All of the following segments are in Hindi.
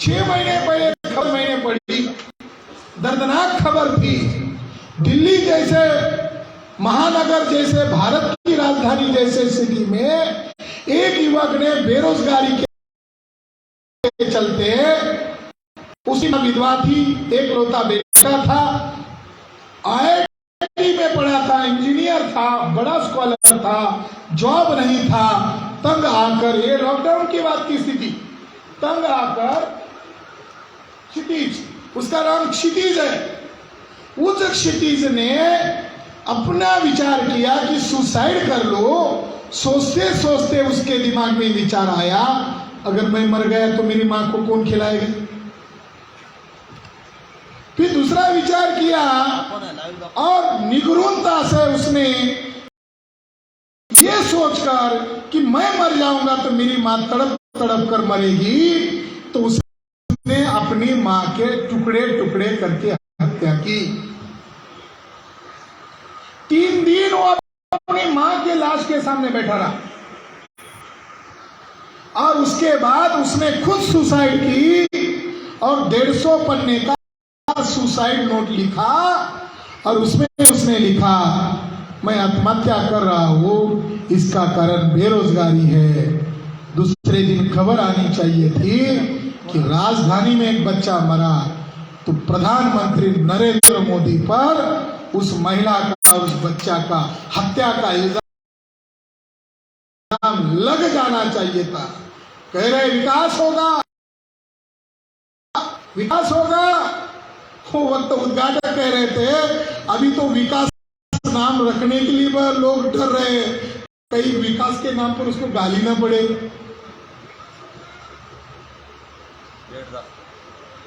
6 महीने पहले खबर मैंने पढ़ी, दर्दनाक खबर थी। दिल्ली जैसे महानगर जैसे भारत की राजधानी जैसे सिटी में एक युवक ने बेरोजगारी के चलते, उसी में विधवा थी, एक लौता बेटा था, IIT में पढ़ा था, इंजीनियर था, बड़ा स्कॉलर था, जॉब नहीं था, तंग आकर, ये लॉकडाउन की बात की स्थिति, तंग आकर क्षितिज, उसका नाम क्षितिज है, उस क्षितिज ने अपना विचार किया कि सुसाइड कर लो। सोचते सोचते उसके दिमाग में विचार आया, अगर मैं मर गया तो मेरी मां को कौन खिलाएगा। फिर दूसरा विचार किया और निगुणता से उसने ये सोचकर कि मैं मर जाऊंगा तो मेरी मां तड़प तड़प कर मरेगी, तो उसने अपनी मां के टुकड़े टुकड़े करके हत्या की। 3 दिन वो अपनी मां के लाश के सामने बैठा रहा और उसके बाद उसने खुद सुसाइड की और 150 पन्ने का सुसाइड नोट लिखा और उसमें उसने लिखा, मैं आत्महत्या कर रहा हूं, इसका कारण बेरोजगारी है। दूसरे दिन खबर आनी चाहिए थी कि राजधानी में एक बच्चा मरा, तो प्रधानमंत्री नरेंद्र मोदी पर उस महिला का, उस बच्चा का हत्या का इल्जाम लग जाना चाहिए था। कह रहे विकास होगा, विकास होगा। वो वक्त उद्घाटक कह रहे थे अभी तो विकास नाम रखने के लिए लोग डर रहे हैं, कहीं विकास के नाम पर उसको गाली ना पड़े।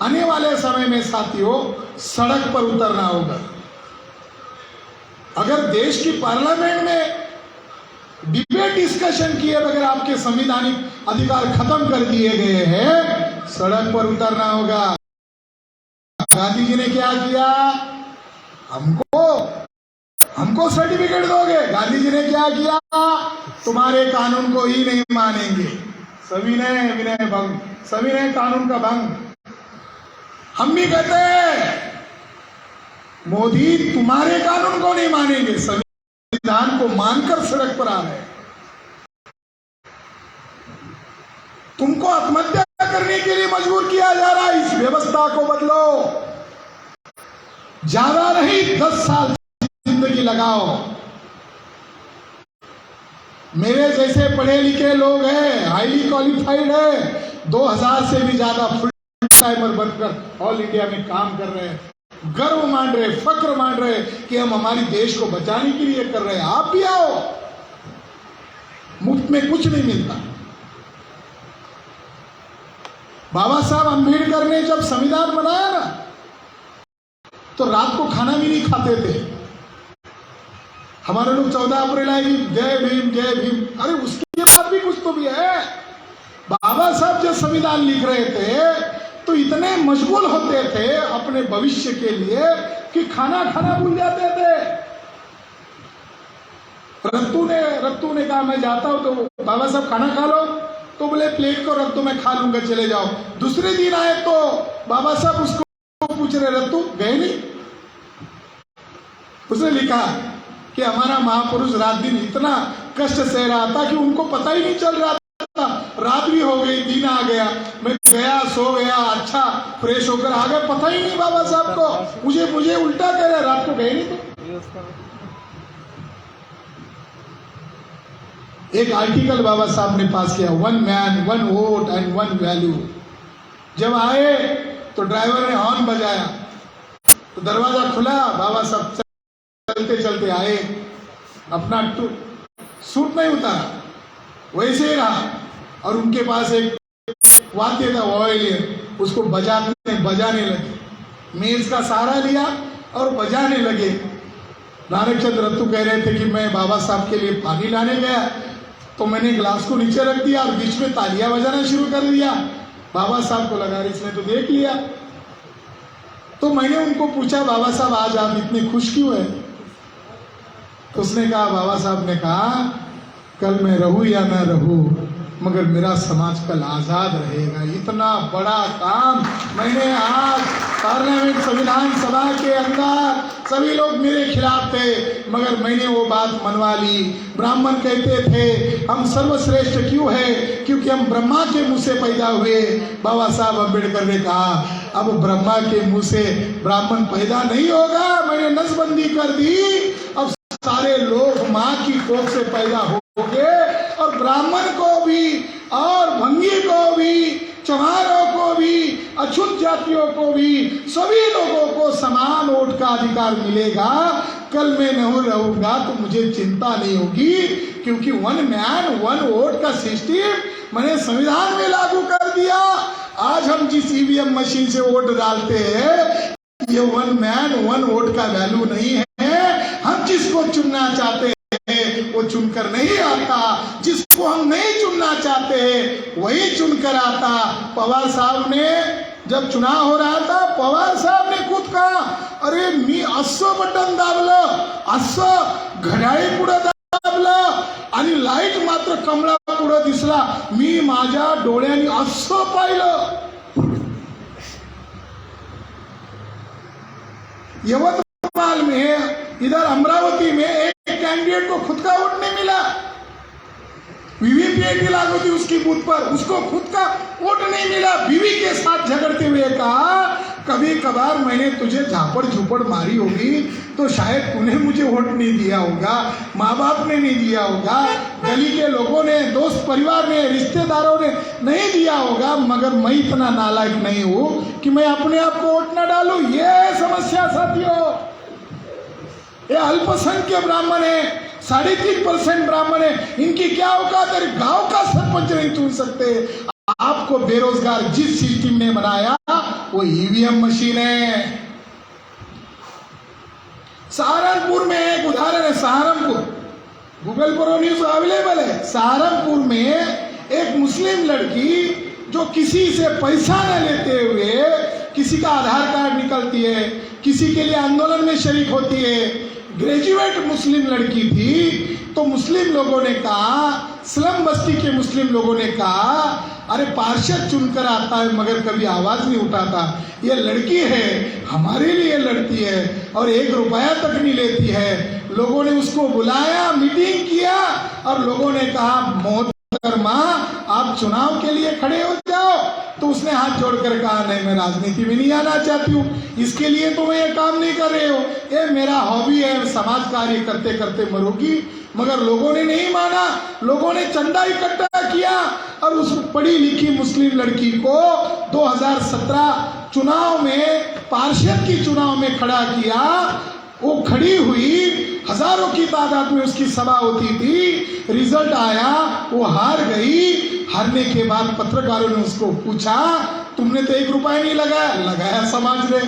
आने वाले समय में साथियों सड़क पर उतरना होगा। अगर देश की पार्लियामेंट में डिबेट डिस्कशन किए बगैर आपके संवैधानिक अधिकार खत्म कर दिए गए हैं, सड़क पर उतरना होगा। गांधी जी ने क्या किया, हमको सर्टिफिकेट दोगे, गांधी जी ने क्या किया, तुम्हारे कानून को ही नहीं मानेंगे, सविनय विनय भंग, सविनय कानून का भंग। हम भी कहते हैं मोदी तुम्हारे कानून को नहीं मानेंगे, संविधान को मानकर सड़क पर आ रहे हैं। तुमको आत्महत्या करने के लिए मजबूर किया जा रहा है, इस व्यवस्था को बदलो। ज्यादा नहीं 10 साल जिंदगी लगाओ। मेरे जैसे पढ़े लिखे लोग हैं, हाईली क्वालिफाइड है, 2000 से भी ज्यादा फुल टाइमर बनकर ऑल इंडिया में काम कर रहे हैं, गर्व मान रहे, फक्र मान रहे कि हम हमारे देश को बचाने के लिए कर रहे हैं। आप भी आओ, मुफ्त में कुछ नहीं मिलता। बाबा साहब अंबेडकर ने जब संविधान बनाया ना, तो रात को खाना भी नहीं खाते थे। हमारे लोग 14 अप्रैल आएगी, जय भीम जय भीम, अरे उसके बाद भी कुछ तो भी है। बाबा साहब जब संविधान लिख रहे थे तो इतने मशगूल होते थे अपने भविष्य के लिए कि खाना खाना भूल जाते थे। रत्तू ने कहा मैं जाता हूं, तो बाबा साहब खाना खा लो, तो बोले प्लेट को रख दो, मैं खा लूंगा, चले जाओ। दूसरे दिन आए तो बाबा साहब उसको पूछ रहे, रत्तू गए नहीं? उसने लिखा कि हमारा महापुरुष रात दिन इतना कष्ट सह रहा था कि उनको पता ही नहीं चल रहा था, रात भी हो गई, दिन आ गया, मैं गया, सो गया, अच्छा फ्रेश होकर आ गया, पता ही नहीं बाबा साहब को। मुझे उल्टा कह रहे, रात को गए नहीं। तो एक आर्टिकल बाबा साहब ने पास किया, 1 मैन 1 वोट एंड 1 वैल्यू। जब आए तो ड्राइवर ने हॉर्न बजाया, तो दरवाजा खुला, बाबा साहब चलते चलते आए, अपना सूट नहीं उतारा, वैसे ही रहा, और उनके पास एक वाद्य था वायलिन, उसको बजाने लगे, मेज का सहारा लिया और बजाने लगे। नानक चंद रत्तू कह रहे थे कि मैं बाबा साहब के लिए पानी लाने गया, तो मैंने ग्लास को नीचे रख दिया और बीच में तालियां बजाना शुरू कर दिया। बाबा साहब को लगा इसने तो देख लिया। तो मैंने उनको पूछा, बाबा साहब आज आप इतने खुश क्यों हैं? तो उसने कहा, बाबा साहब ने कहा, कल मैं रहूं या ना रहूं, मगर मेरा समाज कल आज़ाद रहेगा। इतना बड़ा काम मैंने आज पार्लियामेंट संविधान सभा के अंदर, सभी लोग मेरे खिलाफ थे मगर मैंने वो बात मनवा ली। ब्राह्मण कहते थे हम सर्वश्रेष्ठ क्यों है, क्योंकि हम ब्रह्मा के मुंह से पैदा हुए। बाबा साहब अम्बेडकर ने कहा अब ब्रह्मा के मुंह से ब्राह्मण पैदा नहीं होगा, मैंने नसबंदी कर दी। अब सारे लोग माँ की कोख से पैदा होंगे और ब्राह्मण को भी और भंगी को भी, चमारों को भी, अछूत जातियों को भी, सभी लोगों को समान वोट का अधिकार मिलेगा। कल मैं नहीं रहूंगा तो मुझे चिंता नहीं होगी, क्योंकि वन मैन वन वोट का सिस्टम मैंने संविधान में लागू कर दिया। आज हम जिस ईवीएम मशीन से वोट डालते हैं ये वन मैन वन वोट का वैल्यू नहीं है। हम जिसको चुनना चाहते हैं वो चुनकर नहीं आता, जिसको हम नहीं चुनना चाहते हैं वही चुनकर आता। पवार साहब ने जब चुनाव हो रहा था, पवार साहब ने खुद कहा अरे मी असं बटन दाबलं, असं घड्याळी पुढे दाबलं आणि लाईट मात्र कमळा पुढे दिसला, मी माझ्या डोळ्यांनी असं पाहिलं। यवतमाल में, इधर अमरावती में एक कैंडिडेट को खुद का वोट नहीं मिला। वीवीपीएटी लागू थी उसकी बूथ पर, उसको खुद का वोट नहीं मिला। बीवी के साथ झगड़ते हुए कहा कभी कभार मैंने तुझे झापड़ झूपड़ मारी होगी तो शायद तूने मुझे वोट नहीं दिया होगा, माँ बाप ने नहीं दिया होगा, गली के लोगों ने, दोस्त परिवार ने, रिश्तेदारों ने नहीं दिया होगा, मगर मैं इतना नालायक नहीं हूँ कि मैं अपने आप को वोट न डालूं। ये समस्या साथियों, ये अल्पसंख्यक ब्राह्मण है, 3.5% ब्राह्मण है, इनकी क्या औकात है? गांव का सरपंच नहीं चुन सकते। आपको बेरोजगार जिस सिस्टम ने बनाया वो ईवीएम मशीन है। सहारनपुर में एक उदाहरण है, सहारनपुर, गूगल पर न्यूज अवेलेबल है। सहारनपुर में एक मुस्लिम लड़की जो किसी से पैसा न लेते हुए किसी का आधार कार्ड निकलती है, किसी के लिए आंदोलन में शरीक होती है, ग्रेजुएट मुस्लिम लड़की थी। तो मुस्लिम लोगों ने कहा, स्लम बस्ती के मुस्लिम लोगों ने कहा अरे पार्षद चुनकर आता है मगर कभी आवाज नहीं उठाता, ये लड़की है हमारे लिए लड़ती है और 1 रुपया तक नहीं लेती है। लोगों ने उसको बुलाया, मीटिंग किया और लोगों ने कहा मोहतरमा आप चुनाव के लिए खड़े हो जाओ। तो उसने हाथ जोड़कर कहा नहीं मैं राजनीति में नहीं आना चाहती हूँ, इसके लिए तो मैं ये काम नहीं कर रही हूँ, ये मेरा हॉबी है, समाज कार्य करते करते मरूंगी। मगर लोगों ने नहीं माना, लोगों ने चंदा इकट्ठा किया और उस पढ़ी लिखी मुस्लिम लड़की को 2017 चुनाव में, पार्षद की चुनाव में खड़ा किया। वो खड़ी हुई, हजारों की तादाद में उसकी सभा होती थी, रिजल्ट आया, वो हार गई। हारने के बाद पत्रकारों ने उसको पूछा तुमने तो 1 रुपया नहीं लगाया। लगाया समाज ने,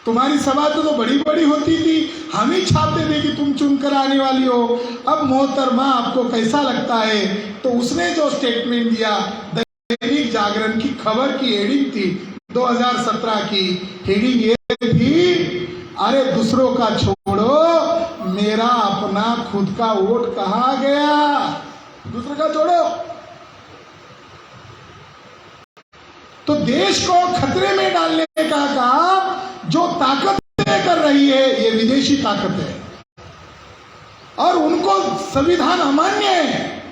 तुम्हारी सभा तो बड़ी बड़ी होती थी, हम ही छापते थे कि तुम चुनकर आने वाली हो, अब मोहतरमा आपको कैसा लगता है? तो उसने जो स्टेटमेंट दिया, दैनिक जागरण की खबर की हेडिंग थी 2017 की, हेडिंग ये थी अरे दूसरों का छोड़ो मेरा अपना खुद का वोट कहाँ गया। दूसरों का छोड़ो। तो देश को खतरे में डालने का काम जो ताकतें कर रही है ये विदेशी ताकत है और उनको संविधान अमान्य है,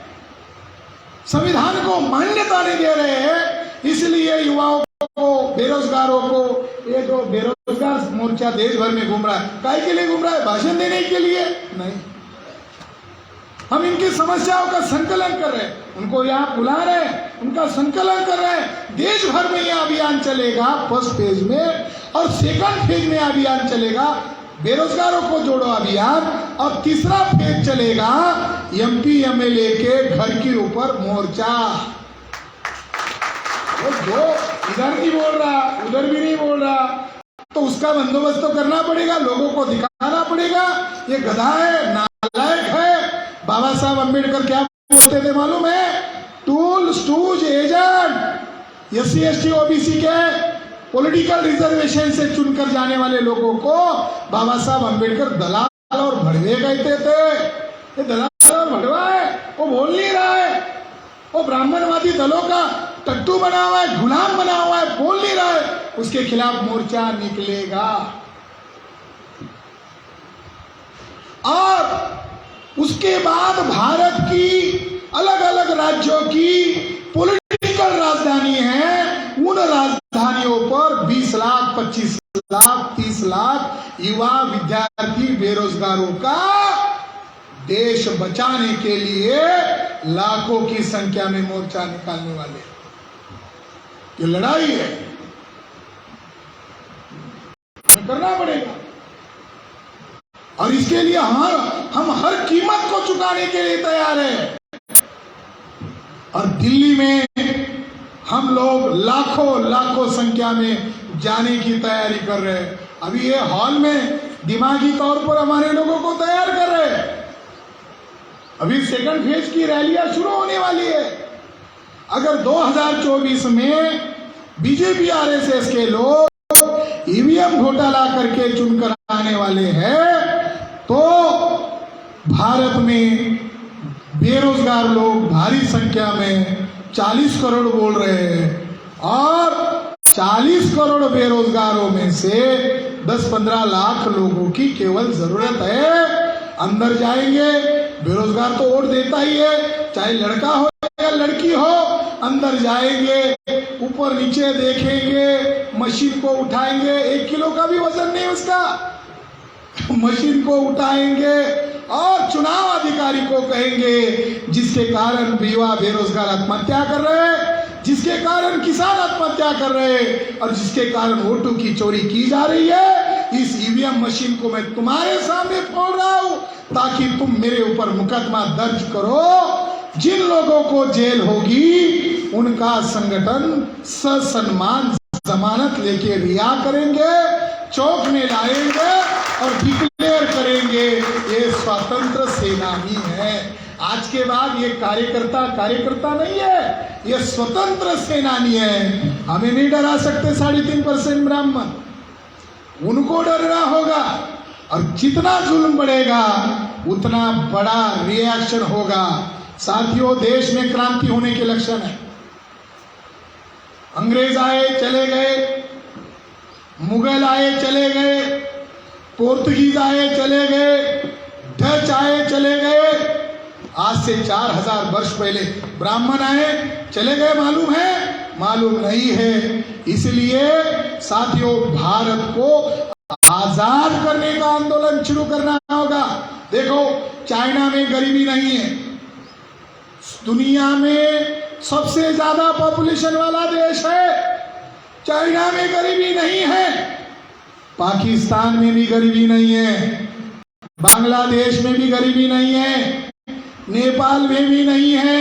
संविधान को मान्यता नहीं दे रहे हैं। इसलिए युवाओं को, बेरोजगारों को, ये जो बेरोजगार मोर्चा देश भर में घूम रहा है, काय के लिए घूम रहा है? भाषण देने के लिए नहीं। हम इनकी समस्याओं का संकलन कर रहे हैं, उनको यहाँ बुला रहे हैं, उनका संकलन कर रहे हैं। देश भर में यह अभियान चलेगा फर्स्ट फेज में, और सेकंड फेज में अभियान चलेगा बेरोजगारों को जोड़ो अभियान, और तीसरा फेज चलेगा एमपी एमएलए के घर के ऊपर मोर्चा। जो इधर नहीं बोल रहा उधर भी नहीं बोल रहा, तो उसका बंदोबस्त तो करना पड़ेगा, लोगों को दिखाना पड़ेगा ये गधा है, नालायक है। बाबा साहब अम्बेडकर क्या बोलते थे मालूम है? Tool stooge agent. SC ST OBC के पॉलिटिकल रिजर्वेशन से चुनकर जाने वाले लोगों को बाबा साहब अम्बेडकर दलाल और भड़वे कहते थे। ये दलाल और भड़वा है, वो बोल नहीं रहा है। वो ब्राह्मणवादी दलों का टट्टू बना हुआ है, गुलाम बना हुआ है, बोल नहीं रहा है, उसके खिलाफ मोर्चा निकलेगा। और उसके बाद भारत की अलग अलग राज्यों की पॉलिटिकल राजधानी है, उन राजधानियों पर 20 लाख, 25 लाख, 30 लाख युवा विद्यार्थी बेरोजगारों का देश बचाने के लिए लाखों की संख्या में मोर्चा निकालने वाले। ये लड़ाई है, करना पड़ेगा। और इसके लिए हम हर कीमत को चुकाने के लिए तैयार हैं। और दिल्ली में हम लोग लाखों संख्या में जाने की तैयारी कर रहे हैं। अभी ये हॉल में दिमागी तौर पर हमारे लोगों को तैयार कर रहे हैं। अभी सेकंड फेज की रैलियां शुरू होने वाली है। अगर 2024 में बीजेपी आरएसएस के लोग ईवीएम घोटाला करके चुनकर आने वाले हैं, तो भारत में बेरोजगार लोग भारी संख्या में 40 करोड़ बोल रहे हैं, और 40 करोड़ बेरोजगारों में से 10-15 लाख लोगों की केवल जरूरत है। अंदर जाएंगे, बेरोजगार तो वोट देता ही है, चाहे लड़का हो या लड़की हो, अंदर जाएंगे, ऊपर नीचे देखेंगे, मशीन को उठाएंगे, 1 किलो का भी वजन नहीं उसका, मशीन को उठाएंगे और चुनाव अधिकारी को कहेंगे, जिसके कारण युवा बेरोजगार आत्महत्या कर रहे हैं, जिसके कारण किसान आत्महत्या कर रहे हैं, और जिसके कारण वोटों की चोरी की जा रही है, इस ईवीएम मशीन को मैं तुम्हारे सामने खोल रहा हूं ताकि तुम मेरे ऊपर मुकदमा दर्ज करो। जिन लोगों को जेल होगी उनका संगठन ससम्मान जमानत लेके रिहा करेंगे, चौक में लाएंगे और डिक्लेयर करेंगे ये स्वतंत्र सेनानी है। आज के बाद ये कार्यकर्ता नहीं है, ये स्वतंत्र सेनानी है। हमें नहीं डरा सकते 3.5% ब्राह्मण, उनको डरना होगा। और जितना जुल्म बढ़ेगा उतना बड़ा रिएक्शन होगा। साथियों, देश में क्रांति होने के लक्षण है। अंग्रेज आए चले गए, मुगल आए चले गए, पोर्तुगीज आए चले गए, डच आए चले गए। आज से 4000 वर्ष पहले ब्राह्मण आए चले गए, मालूम है? मालूम नहीं है। इसलिए साथियों, भारत को आजाद करने का आंदोलन शुरू करना होगा। देखो, चाइना में गरीबी नहीं है, दुनिया में सबसे ज्यादा पॉपुलेशन वाला देश है। चाइना में गरीबी नहीं है, पाकिस्तान में भी गरीबी नहीं है, बांग्लादेश में भी गरीबी नहीं है, नेपाल में भी नहीं है।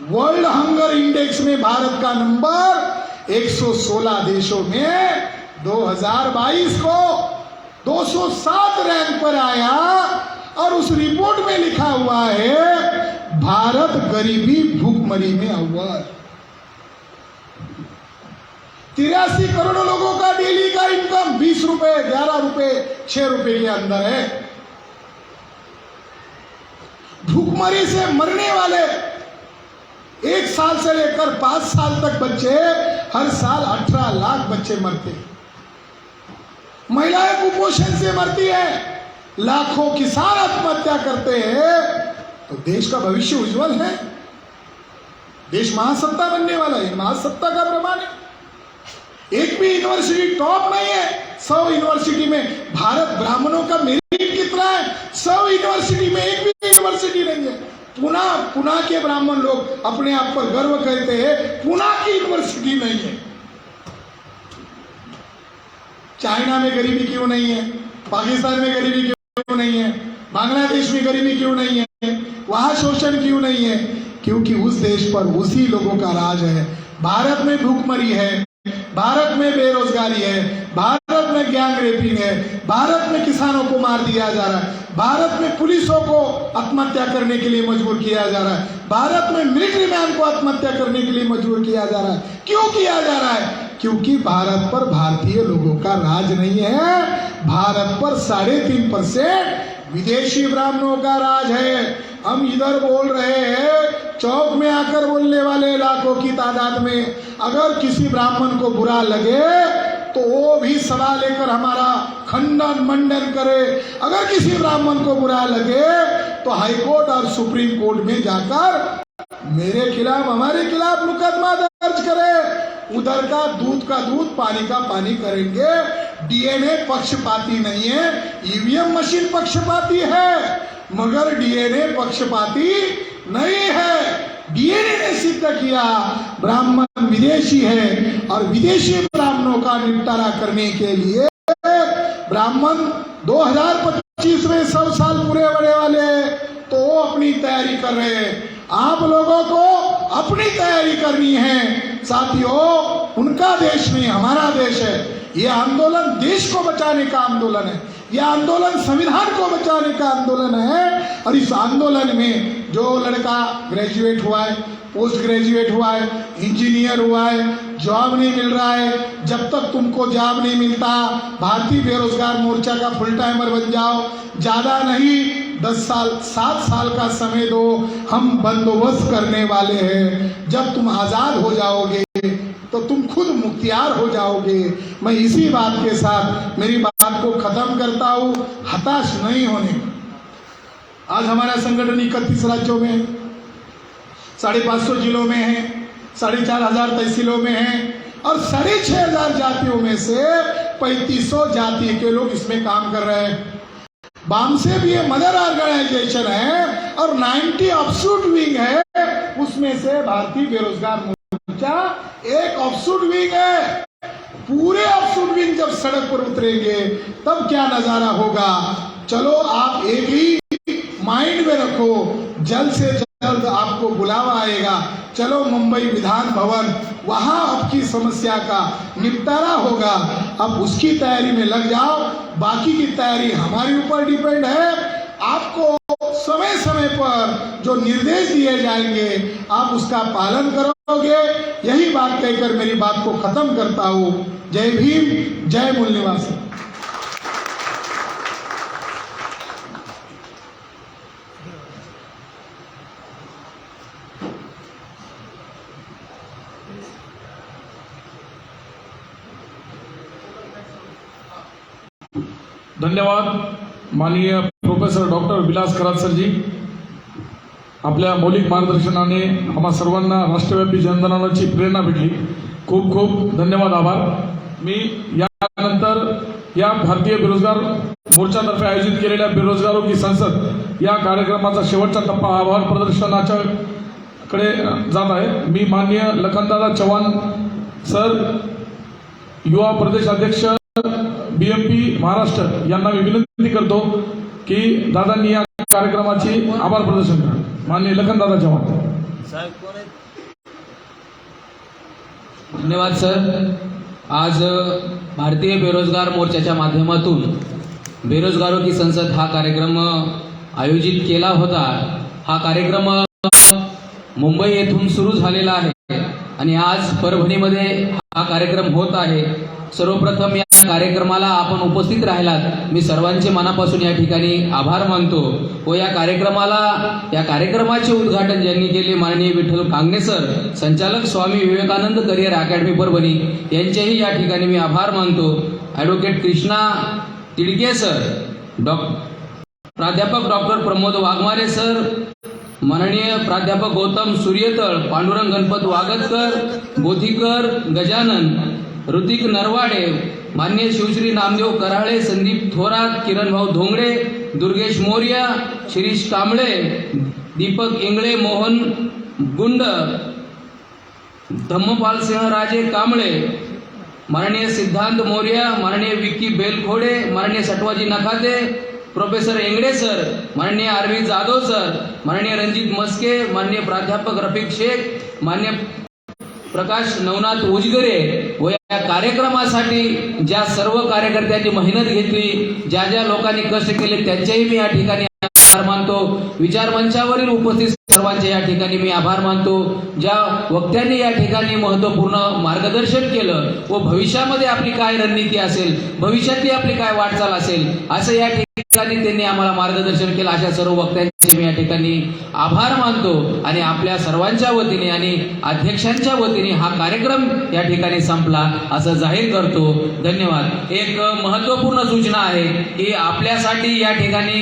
वर्ल्ड हंगर इंडेक्स में भारत का नंबर 116 देशों में 2022 को 207 रैंक पर आया, और उस रिपोर्ट में लिखा हुआ है भारत गरीबी भूखमरी में अव्वल। 83 करोड़ लोगों का डेली का इनकम 20 रुपए, 11 रुपए, 6 रुपए के अंदर है। भूखमरी से मरने वाले 1 साल से लेकर 5 साल तक बच्चे, हर साल 18 लाख बच्चे मरते हैं। महिलाएं कुपोषण से मरती है, लाखों किसान आत्महत्या करते हैं। तो देश का भविष्य उज्जवल है, देश महासत्ता बनने वाला है। महासत्ता का प्रमाण है, एक भी यूनिवर्सिटी टॉप नहीं है। 100 यूनिवर्सिटी में भारत ब्राह्मणों का मेरिट कितना है? 100 यूनिवर्सिटी में एक भी यूनिवर्सिटी नहीं है। पुणे के ब्राह्मण लोग अपने आप पर गर्व करते हैं, पुणे की यूनिवर्सिटी नहीं है। चाइना में गरीबी क्यों नहीं है? पाकिस्तान में गरीबी क्यों नहीं है? बांग्लादेश में गरीबी क्यों नहीं है? वहां शोषण क्यों नहीं है? क्योंकि उस देश पर उसी लोगों का राज है। भारत में भूखमरी है, भारत में बेरोजगारी है, भारत में गैंग रेपिंग है, भारत में किसानों को मार दिया जा रहा है, भारत में पुलिसों को आत्महत्या करने के लिए मजबूर किया जा रहा है, भारत में मिलिट्री मैन को आत्महत्या करने के लिए मजबूर किया जा रहा है। क्यों किया जा रहा है? क्योंकि भारत पर भारतीय लोगों का राज नहीं है, भारत पर 3.5% विदेशी ब्राह्मणों का राज है। हम इधर बोल रहे हैं चौक में आकर बोलने वाले लाखों की तादाद में, अगर किसी ब्राह्मण को बुरा लगे तो वो भी सभा लेकर हमारा खंडन मंडन करे। अगर किसी ब्राह्मण को बुरा लगे तो हाईकोर्ट और सुप्रीम कोर्ट में जाकर मेरे खिलाफ, हमारे खिलाफ मुकदमा दर्ज करे। उधर का दूध पानी का पानी करेंगे। डीएनए पक्षपाती नहीं है, ईवीएम मशीन पक्षपाती है, मगर डीएनए पक्षपाती नहीं है। डीएनए ने सिद्ध किया ब्राह्मण विदेशी है और विदेशी ब्राह्मणों का निपटारा करने के लिए ब्राह्मण 2025 में 100 साल पूरे होने वाले, तो वो अपनी तैयारी कर रहे हैं। आप लोगों को अपनी तैयारी करनी है साथियों। उनका देश नहीं, हमारा देश है। ये आंदोलन देश को बचाने का आंदोलन है, ये आंदोलन संविधान को बचाने का आंदोलन है। और इस आंदोलन में जो लड़का ग्रेजुएट हुआ है, पोस्ट ग्रेजुएट हुआ है, इंजीनियर हुआ है, जॉब नहीं मिल रहा है, जब तक तुमको जॉब नहीं मिलता भारतीय बेरोजगार मोर्चा का फुल टाइमर बन जाओ। ज्यादा नहीं 10 साल 7 साल का समय दो, हम बंदोबस्त करने वाले हैं। जब तुम आजाद हो जाओगे तो तुम खुद मुख्तियार हो जाओगे। मैं इसी बात के साथ मेरी बात को खत्म करता हूं। हताश नहीं होने। आज हमारा संगठन 31 राज्यों में है, 550 जिलों में है, 4500 तहसीलों में है और 6500 जातियों में से 3500 जाति के लोग इसमें काम कर रहे हैं। बाम से भी ये मदर ऑर्गेनाइजेशन है और 90 ऑफशूट विंग है, उसमें से भारतीय बेरोजगार मोर्चा एक ऑफशूट विंग है। पूरे ऑफशूट विंग जब सड़क पर उतरेंगे तब क्या नजारा होगा। चलो आप एक ही माइंड में रखो, जल्द से जल्द आपको बुलावा आएगा। चलो मुंबई विधान भवन, वहां आपकी समस्या का निपटारा होगा। अब उसकी तैयारी में लग जाओ। बाकी की तैयारी हमारे ऊपर डिपेंड है। आपको समय समय पर जो निर्देश दिए जाएंगे आप उसका पालन करोगे। यही बात कहकर मेरी बात को खत्म करता हूं। जय भीम, जय मूल निवासी। धन्यवाद माननीय प्रोफेसर डॉक्टर विलास कराड सर जी। आपल्या मौलिक मार्गदर्शनाने आम्हा सर्वांना राष्ट्रव्यापी जनआंदोलनाची प्रेरणा भेटली। खूप खूप धन्यवाद, आभार। मी यानंतर या भारतीय बेरोजगार मोर्चातर्फे आयोजित केलेल्या बेरोजगारों की संसद या कार्यक्रमाचा शेवटचा टप्पा आभार प्रदर्शनाच्या कडे जात आहे। मी माननीय लखनदादा चव्हाण सर, युवा प्रदेश अध्यक्ष बीएमपी महाराष्ट्र यांना मी विनंती करतो की दादांनी या कार्यक्रमाची आभार प्रदर्शन करा। माननीय लखनदादा चव्हाण। धन्यवाद सर। आज भारतीय बेरोजगार मोर्चाच्या माध्यमातून बेरोजगारों की संसद हा कार्यक्रम आयोजित केला होता। हा कार्यक्रम मुंबई येथून सुरू झालेला आहे आणि आज परभणीमध्ये हा कार्यक्रम होत आहे। सर्वप्रथम या कार्यक्रमाला आपण उपस्थित राहिलात, मी सर्वांचे मनापासून या ठिकाणी आभार मानतो व या कार्यक्रमाचे उद्घाटन ज्यांनी केले माननीय विठ्ठल कांगणे सर, संचालक स्वामी विवेकानंद करिअर अकॅडमी परभणी, यांचेही या ठिकाणी मी आभार मानतो। ॲडव्होकेट कृष्णा तिडके सर, प्राध्यापक डॉक्टर प्रमोद वाघमारे सर, माननीय प्राध्यापक गौतम सूर्यतळ, पांडुरंग गणपत वागतकर, बोथीकर गजानन, ऋतिक नरवाडे, माननीय शिवश्री नामदेव कराळे, संदीप थोरात, किरण भाऊ धोंगडे, दुर्गेश मोर्या, शिरीष कांबळे, दीपक इंगळे, मोहन गुंड, धम्मपाल सिंह राजे कांबळे, माननीय सिद्धांत मोर्या, माननीय विक्की बेलखोडे, माननीय सटवाजी नखाते, प्रोफेसर एंगडे सर, माननीय आरवी जाधव सर, माननीय रणजित मस्के, माननीय प्राध्यापक रफिक शेख, माननीय प्रकाश नवनाथ उजगरे व या कार्यक्रमासाठी ज्या सर्व कार्यकर्त्यांनी मेहनत घेतली, ज्या ज्या लोकांनी कष्ट केले त्यांचेही मी या ठिकाणी आभार मानतो। विचार मंचावरील उपस्थित सर्वांचे या ठिकाणी मी आभार मानतो. ज्या वक्त्यांनी या ठिकाणी महत्त्वपूर्ण मार्गदर्शन केलं व भविष्यामध्ये आपली काय रणनीती असेल, भविष्यातली आपली काय वाटचाल असेल, असं या ठिकाणी त्यांनी आम्हाला मार्गदर्शन केलं. अशा सर्व वक्त्यांचे मी या ठिकाणी आभार मानतो आणि आपल्या सर्वांच्या वतीने आणि अध्यक्षांच्या वतीने हा कार्यक्रम या ठिकाणी संपला असं जाहीर करतो. धन्यवाद. एक महत्त्वपूर्ण सूचना आहे की आपल्यासाठी या ठिकाणी